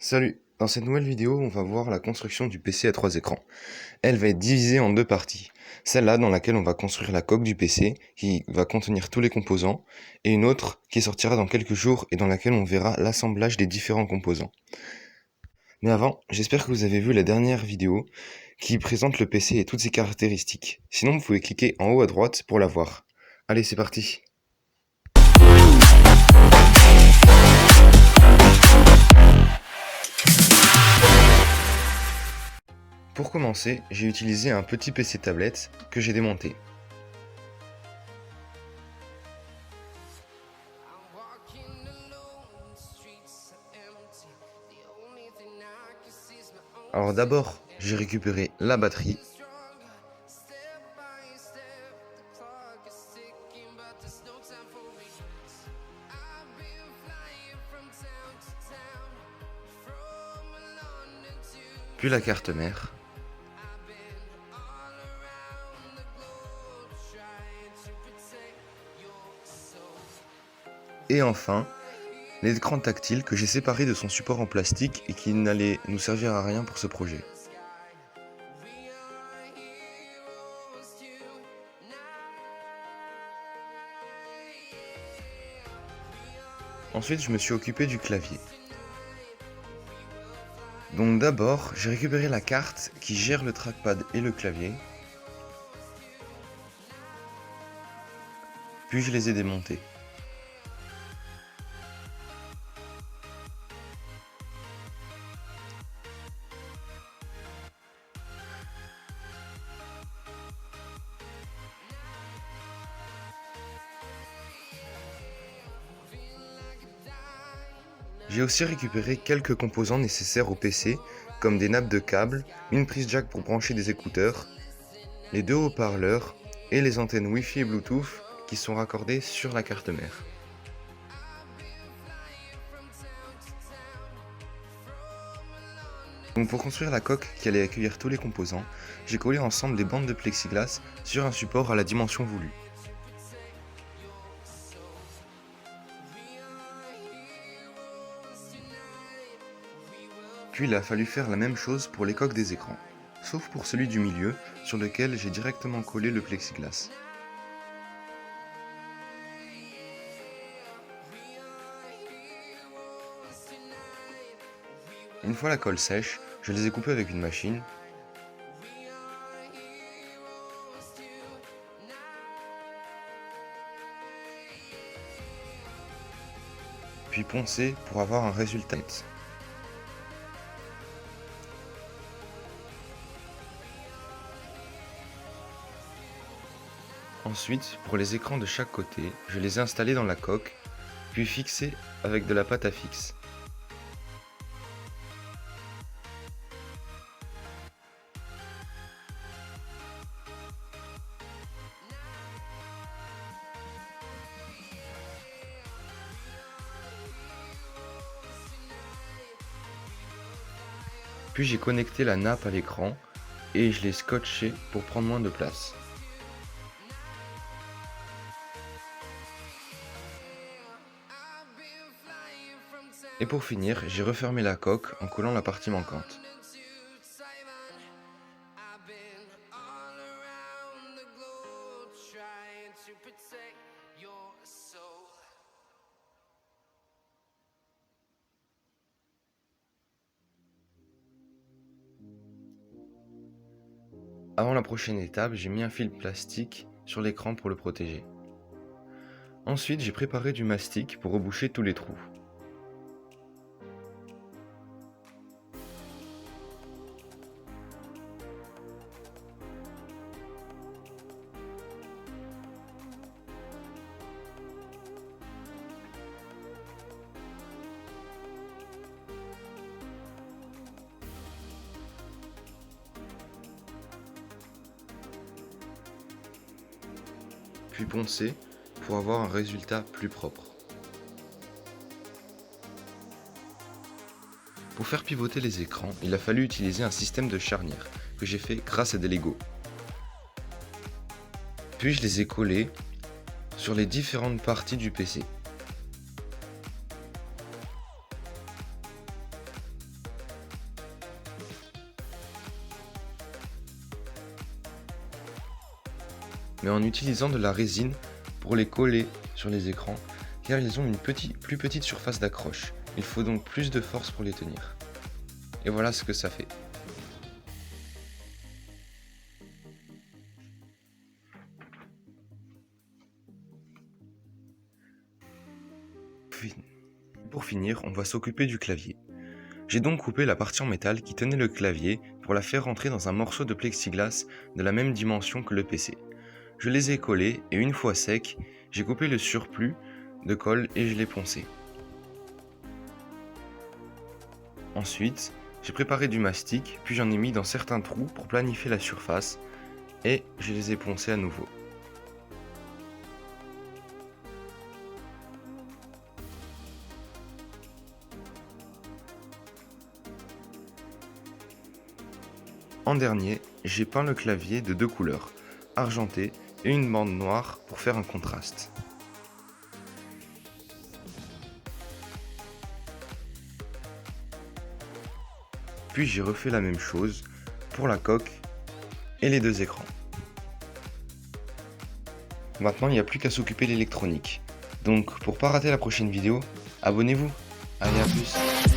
Salut, dans cette nouvelle vidéo, on va voir la construction du PC à 3 écrans. Elle va être divisée en deux parties. Celle-là dans laquelle on va construire la coque du PC, qui va contenir tous les composants, et une autre qui sortira dans quelques jours et dans laquelle on verra l'assemblage des différents composants. Mais avant, j'espère que vous avez vu la dernière vidéo qui présente le PC et toutes ses caractéristiques. Sinon, vous pouvez cliquer en haut à droite pour la voir. Allez, c'est parti! Pour commencer, j'ai utilisé un petit PC tablette que j'ai démonté. Alors d'abord, j'ai récupéré la batterie. Puis la carte mère. Et enfin, l'écran tactile que j'ai séparé de son support en plastique et qui n'allait nous servir à rien pour ce projet. Ensuite, je me suis occupé du clavier. Donc d'abord, j'ai récupéré la carte qui gère le trackpad et le clavier. Puis je les ai démontés. J'ai aussi récupéré quelques composants nécessaires au PC, comme des nappes de câbles, une prise jack pour brancher des écouteurs, les deux haut-parleurs et les antennes Wi-Fi et Bluetooth qui sont raccordées sur la carte mère. Donc pour construire la coque qui allait accueillir tous les composants, j'ai collé ensemble des bandes de plexiglas sur un support à la dimension voulue. Puis il a fallu faire la même chose pour les coques des écrans, sauf pour celui du milieu sur lequel j'ai directement collé le plexiglas. Une fois la colle sèche, je les ai coupés avec une machine. Puis poncé pour avoir un résultat net. Ensuite, pour les écrans de chaque côté, je les ai installés dans la coque, puis fixés avec de la pâte à fixe. Puis j'ai connecté la nappe à l'écran et je l'ai scotché pour prendre moins de place. Et pour finir, j'ai refermé la coque en collant la partie manquante. Avant la prochaine étape, j'ai mis un fil plastique sur l'écran pour le protéger. Ensuite, j'ai préparé du mastic pour reboucher tous les trous. Puis poncer pour avoir un résultat plus propre. Pour faire pivoter les écrans, il a fallu utiliser un système de charnière que j'ai fait grâce à des Lego. Puis je les ai collés sur les différentes parties du PC. mais en utilisant de la résine pour les coller sur les écrans, car ils ont une plus petite surface d'accroche. Il faut donc plus de force pour les tenir. Et voilà ce que ça fait. Pour finir, on va s'occuper du clavier. J'ai donc coupé la partie en métal qui tenait le clavier pour la faire rentrer dans un morceau de plexiglas de la même dimension que le PC. Je les ai collés et une fois secs, j'ai coupé le surplus de colle et je l'ai poncé. Ensuite, j'ai préparé du mastic, puis j'en ai mis dans certains trous pour planifier la surface et je les ai poncés à nouveau. En dernier, j'ai peint le clavier de 2 couleurs, argenté et une bande noire pour faire un contraste. Puis j'ai refait la même chose pour la coque et les 2 écrans. Maintenant, il n'y a plus qu'à s'occuper de l'électronique. Donc, pour pas rater la prochaine vidéo, abonnez-vous. Allez, à plus.